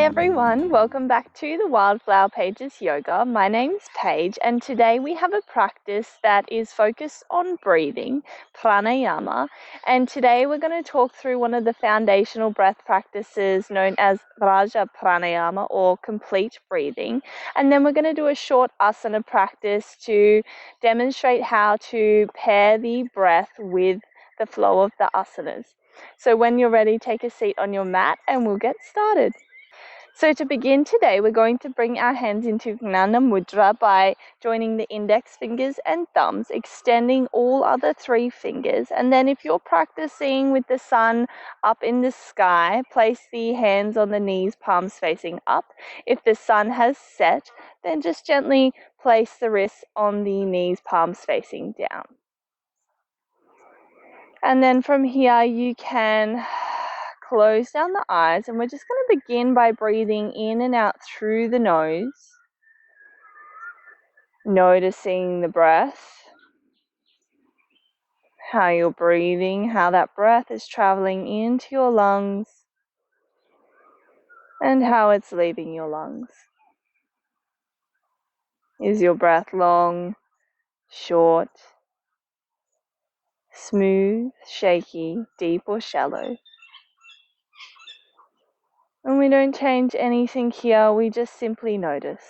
everyone, welcome back to the Wildflower Pages Yoga. My name's Paige, and today we have a practice that is focused on breathing, pranayama. And today we're going to talk through one of the foundational breath practices known as Raja Pranayama, or complete breathing. And then we're going to do a short asana practice to demonstrate how to pair the breath with the flow of the asanas. So when you're ready, take a seat on your mat and we'll get started. So to begin today, we're going to bring our hands into Gnana Mudra by joining the index fingers and thumbs, extending all other three fingers. And then if you're practicing with the sun up in the sky, place the hands on the knees, palms facing up. If the sun has set, then just gently place the wrists on the knees, palms facing down. And then from here, you can close down the eyes, and we're just going to begin by breathing in and out through the nose, noticing the breath, how you're breathing, how that breath is traveling into your lungs, and how it's leaving your lungs. Is your breath long, short, smooth, shaky, deep or shallow? And we don't change anything here, we just simply notice.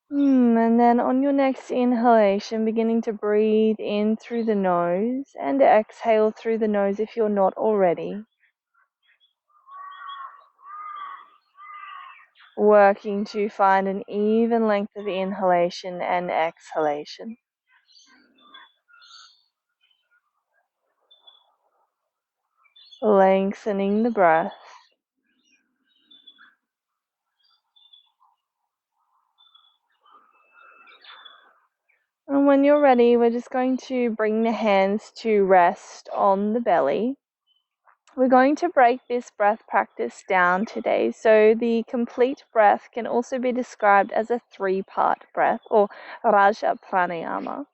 And then on your next inhalation, beginning to breathe in through the nose and exhale through the nose if you're not already. Working to find an even length of inhalation and exhalation. Lengthening the breath. And when you're ready, we're just going to bring the hands to rest on the belly. We're going to break this breath practice down today. So the complete breath can also be described as a 3-part breath, or Raja Pranayama.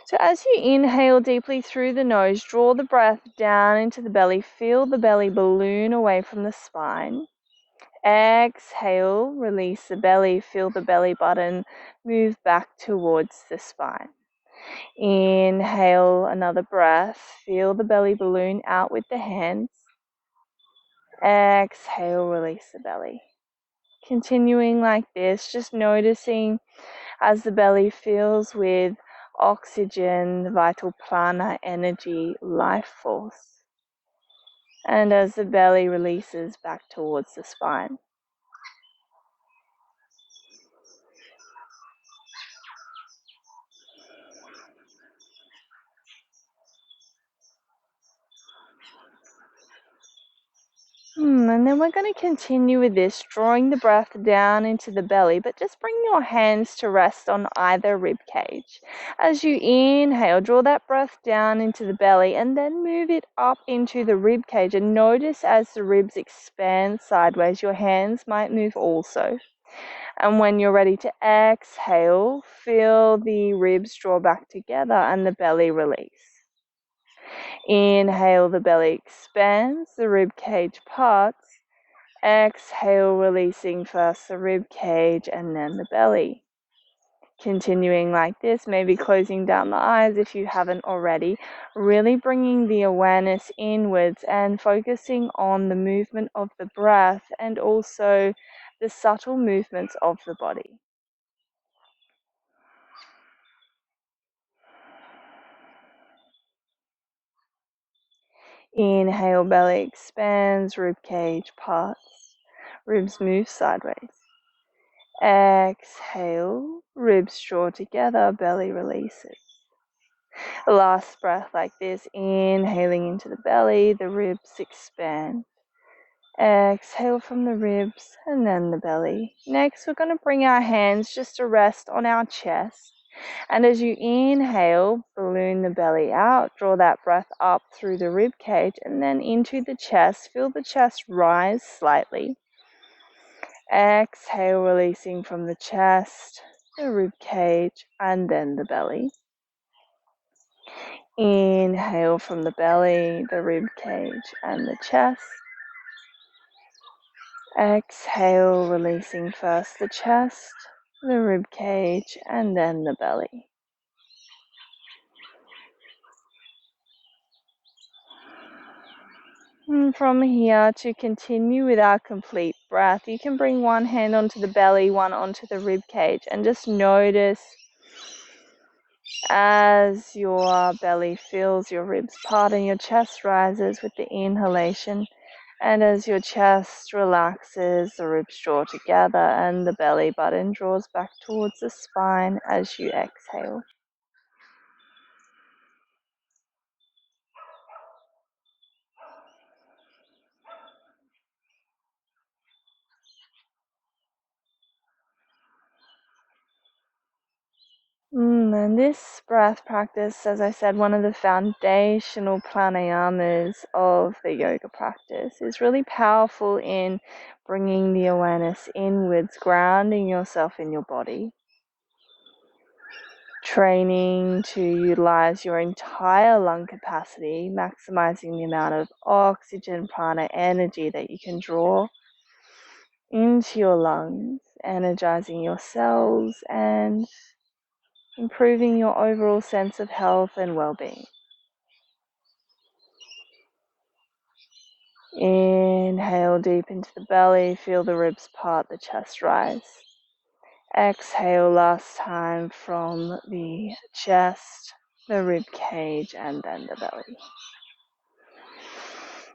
So as you inhale deeply through the nose, draw the breath down into the belly. Feel the belly balloon away from the spine. Exhale, release the belly. Feel the belly button move back towards the spine. Inhale another breath. Feel the belly balloon out with the hands. Exhale, release the belly. Continuing like this, just noticing as the belly fills with oxygen, vital prana, energy, life force. And as the belly releases back towards the spine. And then we're going to continue with this, drawing the breath down into the belly, but just bring your hands to rest on either rib cage. As you inhale, draw that breath down into the belly and then move it up into the rib cage. And notice as the ribs expand sideways, your hands might move also. And when you're ready to exhale, feel the ribs draw back together and the belly release. Inhale, the belly expands, the rib cage parts. Exhale, releasing first the rib cage and then the belly. Continuing like this, maybe closing down the eyes if you haven't already, really bringing the awareness inwards and focusing on the movement of the breath and also the subtle movements of the body. Inhale, belly expands, rib cage parts, ribs move sideways. Exhale, ribs draw together, belly releases. Last breath like this, inhaling into the belly, the ribs expand. Exhale from the ribs and then the belly. Next, we're going to bring our hands just to rest on our chest. And as you inhale, balloon the belly out, draw that breath up through the rib cage and then into the chest. Feel the chest rise slightly. Exhale, releasing from the chest. the rib cage, and then the belly. Inhale from the belly, the rib cage, and the chest. Exhale, releasing first the chest, the rib cage, and then the belly. And from here, to continue with our complete breath, you can bring one hand onto the belly, one onto the rib cage, and just notice as your belly fills, your ribs part and your chest rises with the inhalation. And as your chest relaxes, the ribs draw together and the belly button draws back towards the spine as you exhale. And this breath practice, as I said, one of the foundational pranayamas of the yoga practice, is really powerful in bringing the awareness inwards, grounding yourself in your body, training to utilize your entire lung capacity, maximizing the amount of oxygen, prana, energy that you can draw into your lungs, energizing your cells and improving your overall sense of health and well-being. Inhale deep into the belly, feel the ribs part, the chest rise. Exhale last time from the chest, the rib cage, and then the belly.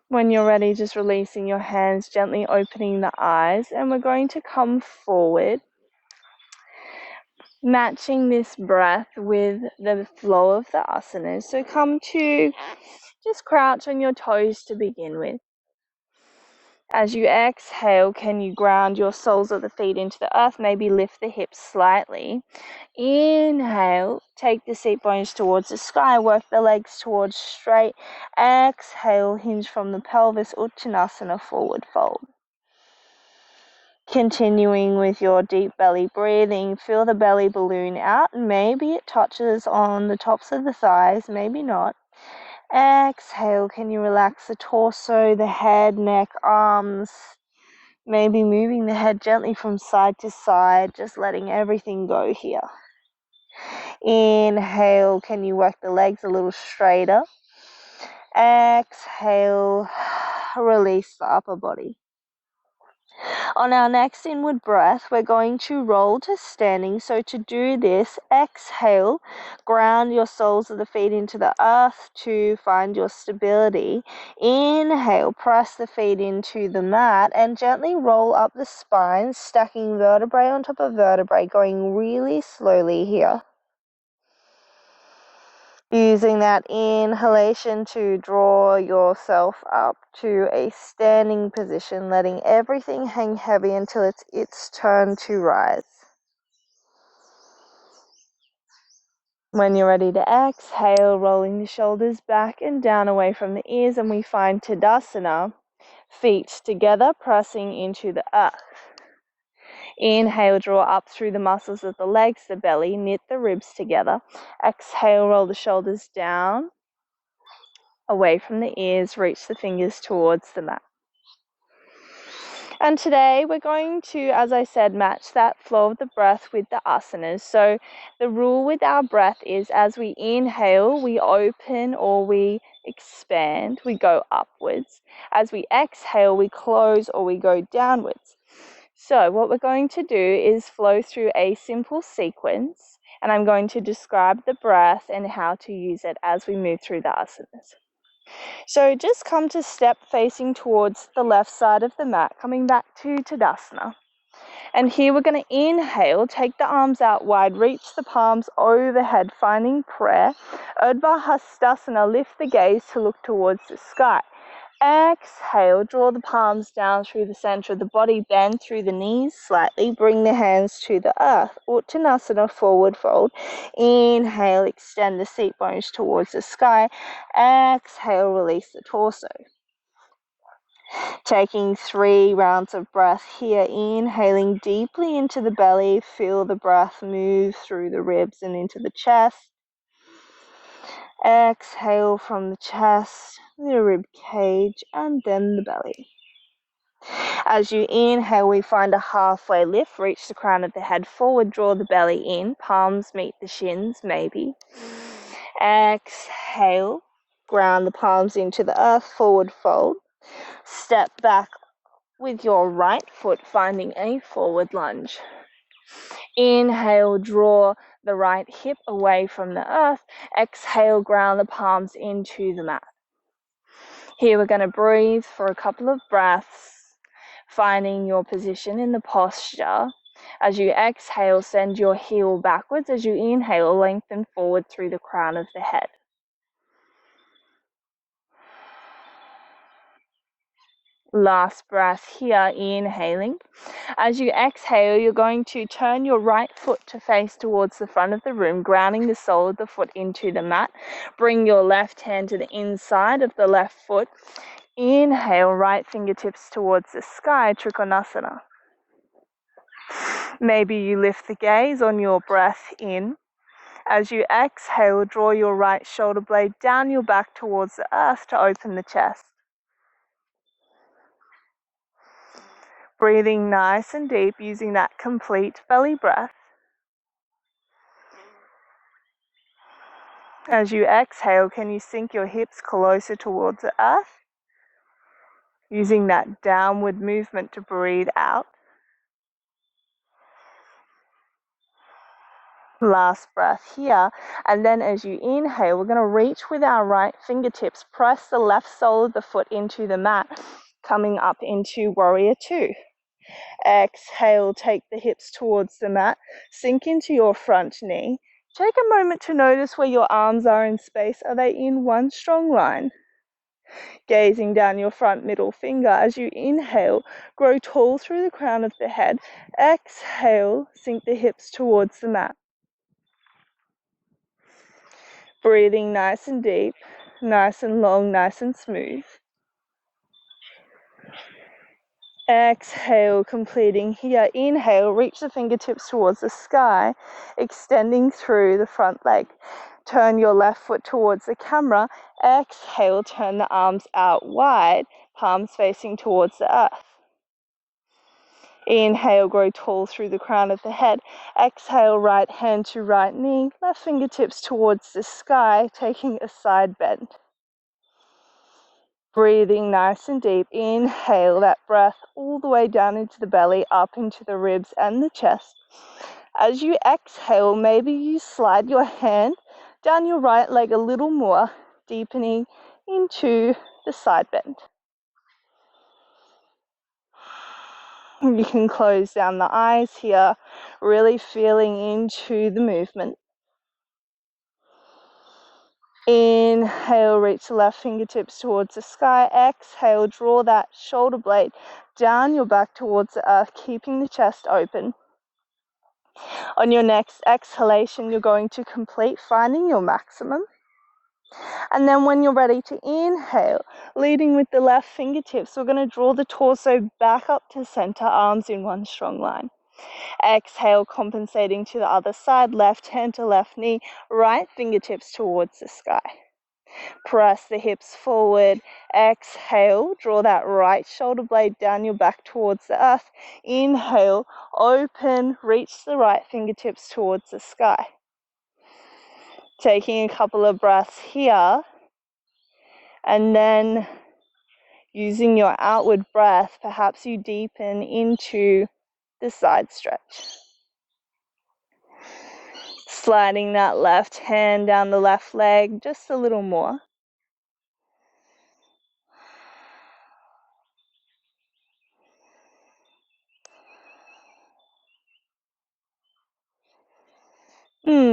When you're ready, just releasing your hands, gently opening the eyes, and we're going to come forward, matching this breath with the flow of the asanas. So come to just crouch on your toes to begin with. As you exhale, can you ground your soles of the feet into the earth? Maybe lift the hips slightly. Inhale, take the seat bones towards the sky, work the legs towards straight. Exhale, hinge from the pelvis, Uttanasana, forward fold. Continuing with your deep belly breathing, feel the belly balloon out. Maybe it touches on the tops of the thighs, maybe not. Exhale, can you relax the torso, the head, neck, arms? Maybe moving the head gently from side to side, just letting everything go here. Inhale, can you work the legs a little straighter? Exhale, release the upper body. On our next inward breath, we're going to roll to standing. So to do this, exhale, ground your soles of the feet into the earth to find your stability. Inhale, press the feet into the mat and gently roll up the spine, stacking vertebrae on top of vertebrae, going really slowly here. Using that inhalation to draw yourself up to a standing position, letting everything hang heavy until it's its turn to rise. When you're ready to exhale, rolling the shoulders back and down away from the ears, and we find Tadasana, feet together, pressing into the earth. Inhale, draw up through the muscles of the legs, the belly, knit the ribs together. Exhale, roll the shoulders down, away from the ears, reach the fingers towards the mat. And today we're going to, as I said, match that flow of the breath with the asanas. So the rule with our breath is as we inhale, we open or we expand, we go upwards. As we exhale, we close or we go downwards. So what we're going to do is flow through a simple sequence, and I'm going to describe the breath and how to use it as we move through the asanas. So just come to step facing towards the left side of the mat, coming back to Tadasana. And here we're going to inhale, take the arms out wide, reach the palms overhead, finding prayer. Urdhva Hastasana, lift the gaze to look towards the sky. Exhale, draw the palms down through the center of the body, bend through the knees slightly, bring the hands to the earth. Uttanasana, forward fold. Inhale, extend the seat bones towards the sky. Exhale, release the torso. Taking 3 rounds of breath here, inhaling deeply into the belly, feel the breath move through the ribs and into the chest. Exhale from the chest, the rib cage, and then the belly. As you inhale, we find a halfway lift, reach the crown of the head forward, draw the belly in, palms meet the shins, maybe. Exhale, ground the palms into the earth, forward fold. Step back with your right foot, finding a forward lunge. Inhale, draw the right hip away from the earth. Exhale, ground the palms into the mat. Here we're going to breathe for a couple of breaths, finding your position in the posture. As you exhale, send your heel backwards. As you inhale, lengthen forward through the crown of the head. Last breath here, inhaling. As you exhale, you're going to turn your right foot to face towards the front of the room, grounding the sole of the foot into the mat. Bring your left hand to the inside of the left foot. Inhale, right fingertips towards the sky, Trikonasana. Maybe you lift the gaze on your breath in. As you exhale, draw your right shoulder blade down your back towards the earth to open the chest. Breathing nice and deep, using that complete belly breath. As you exhale, can you sink your hips closer towards the earth? Using that downward movement to breathe out. Last breath here. And then as you inhale, we're going to reach with our right fingertips. Press the left sole of the foot into the mat, coming up into Warrior Two. Exhale, take the hips towards the mat. Sink into your front knee. Take a moment to notice where your arms are in space. Are they in one strong line? Gazing down your front middle finger. As you inhale, grow tall through the crown of the head. Exhale, sink the hips towards the mat. Breathing nice and deep, nice and long, nice and smooth. Exhale, completing here. Inhale, reach the fingertips towards the sky, extending through the front leg. Turn your left foot towards the camera. Exhale, turn the arms out wide, palms facing towards the earth. Inhale, grow tall through the crown of the head. Exhale, right hand to right knee, left fingertips towards the sky, taking a side bend. Breathing nice and deep. Inhale that breath all the way down into the belly, up into the ribs and the chest. As you exhale, maybe you slide your hand down your right leg a little more, deepening into the side bend. You can close down the eyes here, really feeling into the movement. Inhale, reach the left fingertips towards the sky. Exhale, draw that shoulder blade down your back towards the earth, keeping the chest open. On your next exhalation, you're going to complete finding your maximum. And then when you're ready to inhale, leading with the left fingertips, we're going to draw the torso back up to center, arms in one strong line. Exhale, compensating to the other side, left hand to left knee, right fingertips towards the sky. Press the hips forward. Exhale, draw that right shoulder blade down your back towards the earth. Inhale, open, reach the right fingertips towards the sky. Taking a couple of breaths here, and then using your outward breath, perhaps you deepen into the side stretch. Sliding that left hand down the left leg just a little more.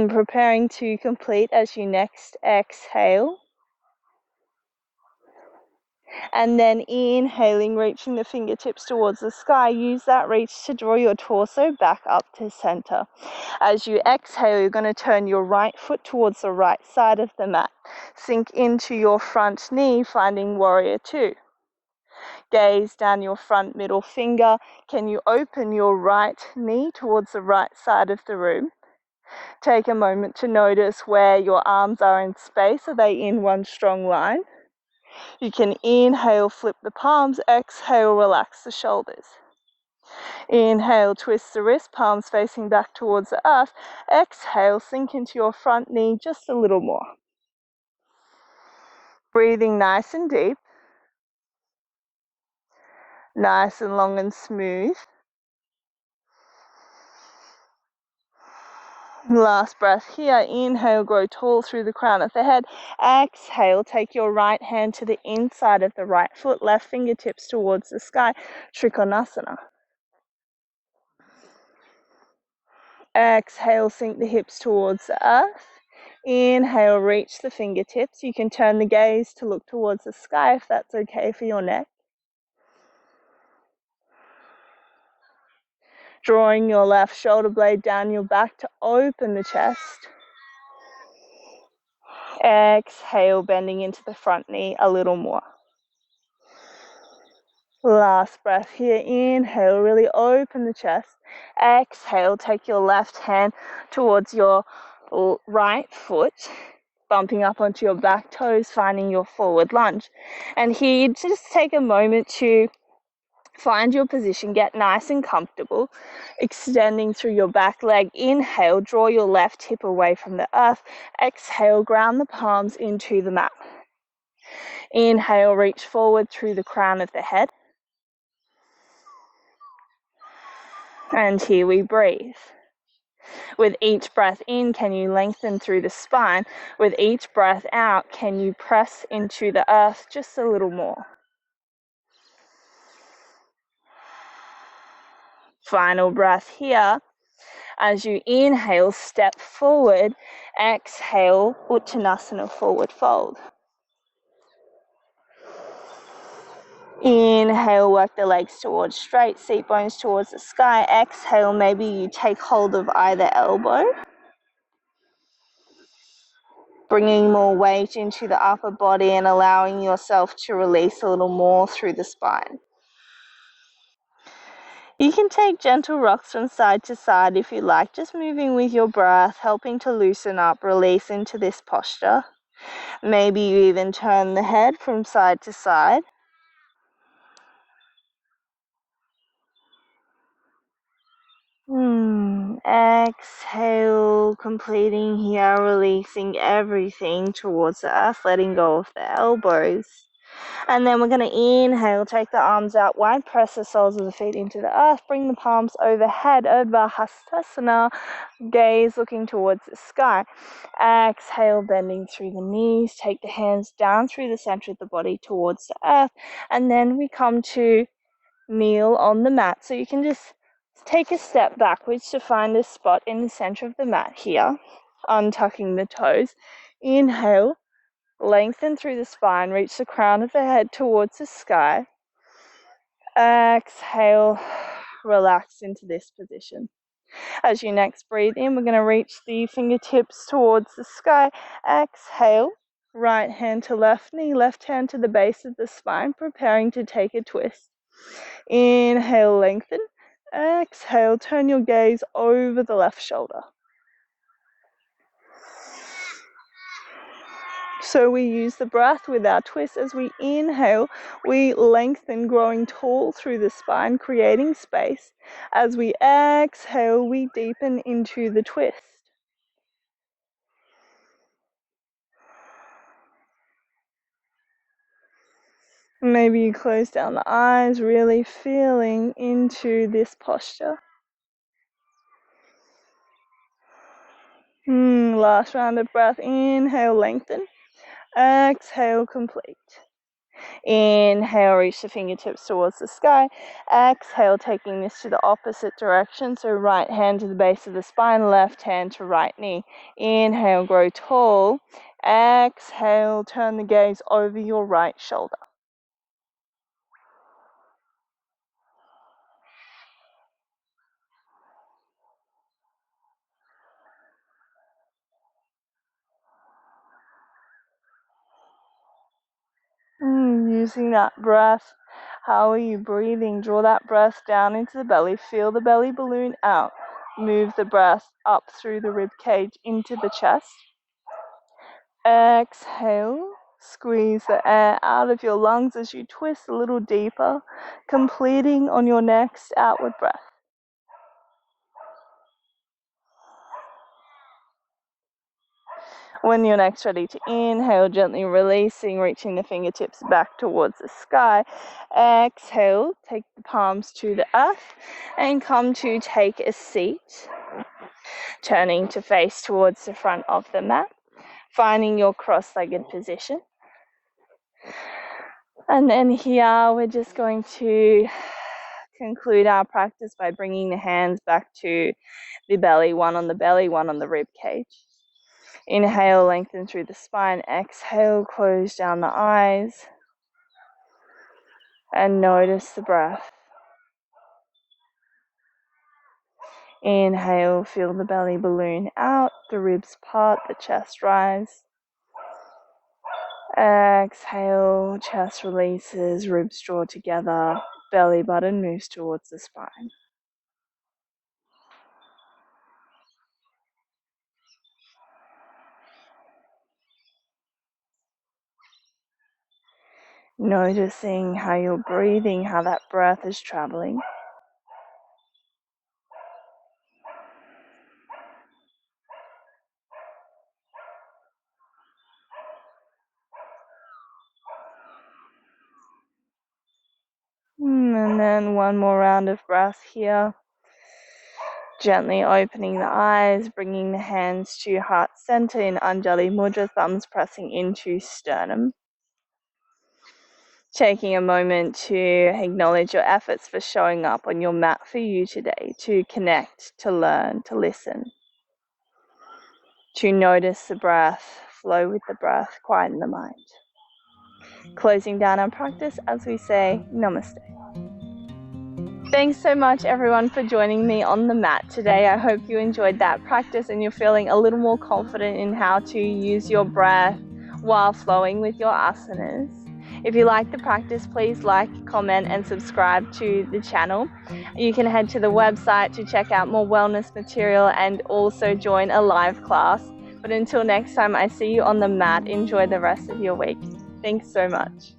Preparing to complete as you next exhale. And then inhaling, reaching the fingertips towards the sky. Use that reach to draw your torso back up to center. As you exhale, you're going to turn your right foot towards the right side of the mat. Sink into your front knee, finding Warrior Two. Gaze down your front middle finger. Can you open your right knee towards the right side of the room? Take a moment to notice where your arms are in space. Are they in one strong line? You can inhale, flip the palms. Exhale, relax the shoulders. Inhale, twist the wrist, palms facing back towards the earth. Exhale, sink into your front knee just a little more. Breathing nice and deep. Nice and long and smooth. Last breath here. Inhale, grow tall through the crown of the head. Exhale, take your right hand to the inside of the right foot, left fingertips towards the sky. Trikonasana. Exhale, sink the hips towards the earth. Inhale, reach the fingertips. You can turn the gaze to look towards the sky if that's okay for your neck. Drawing your left shoulder blade down your back to open the chest. Exhale, bending into the front knee a little more. Last breath here. Inhale, really open the chest. Exhale, take your left hand towards your right foot, bumping up onto your back toes, finding your forward lunge. And here, just take a moment to find your position, get nice and comfortable, extending through your back leg. Inhale, draw your left hip away from the earth. Exhale, ground the palms into the mat. Inhale, reach forward through the crown of the head. And here we breathe. With each breath in, can you lengthen through the spine? With each breath out, can you press into the earth just a little more? Final breath here. As you inhale, step forward. Exhale, Uttanasana, forward fold. Inhale, work the legs towards straight, seat bones towards the sky. Exhale, maybe you take hold of either elbow, bringing more weight into the upper body and allowing yourself to release a little more through the spine. You can take gentle rocks from side to side if you like, just moving with your breath, helping to loosen up, release into this posture. Maybe you even turn the head from side to side. Exhale, completing here, releasing everything towards the earth, letting go of the elbows. And then we're going to inhale, take the arms out wide, press the soles of the feet into the earth, bring the palms overhead, Urdhva Hastasana, gaze looking towards the sky. Exhale, bending through the knees, take the hands down through the center of the body towards the earth, and then we come to kneel on the mat. So you can just take a step backwards to find a spot in the center of the mat here, untucking the toes. Inhale, lengthen through the spine, reach the crown of the head towards the sky. Exhale, relax into this position. As you next breathe in, we're going to reach the fingertips towards the sky. Exhale, right hand to left knee, left hand to the base of the spine, preparing to take a twist. Inhale, lengthen. Exhale, turn your gaze over the left shoulder. So we use the breath with our twist. As we inhale, we lengthen, growing tall through the spine, creating space. As we exhale, we deepen into the twist. Maybe you close down the eyes, really feeling into this posture. Last round of breath. Inhale, lengthen. Exhale, complete. Inhale, reach the fingertips towards the sky. Exhale, taking this to the opposite direction. So right hand to the base of the spine, left hand to right knee. Inhale, grow tall. Exhale, turn the gaze over your right shoulder. Using that breath How are you breathing? Draw that breath down into the belly. Feel the belly balloon out. Move the breath up through the rib cage into the chest. Exhale. Squeeze the air out of your lungs as you twist a little deeper, completing on your next outward breath. When you're next ready to inhale, gently releasing, reaching the fingertips back towards the sky. Exhale, take the palms to the earth and come to take a seat. Turning to face towards the front of the mat, finding your cross-legged position. And then here we're just going to conclude our practice by bringing the hands back to the belly, one on the belly, one on the rib cage. Inhale, lengthen through the spine. Exhale, close down the eyes. And notice the breath. Inhale, feel the belly balloon out, the ribs part, the chest rise. Exhale, chest releases, ribs draw together, belly button moves towards the spine. Noticing how you're breathing, how that breath is traveling. And then one more round of breath here. Gently opening the eyes, bringing the hands to heart center in Anjali Mudra, thumbs pressing into sternum. Taking a moment to acknowledge your efforts for showing up on your mat for you today, to connect, to learn, to listen, to notice the breath, flow with the breath, quieten the mind. Closing down our practice as we say Namaste. Thanks so much everyone for joining me on the mat today. I hope you enjoyed that practice and you're feeling a little more confident in how to use your breath while flowing with your asanas. If you like the practice, please like, comment and subscribe to the channel. You can head to the website to check out more wellness material and also join a live class. But until next time, I see you on the mat. Enjoy the rest of your week. Thanks so much.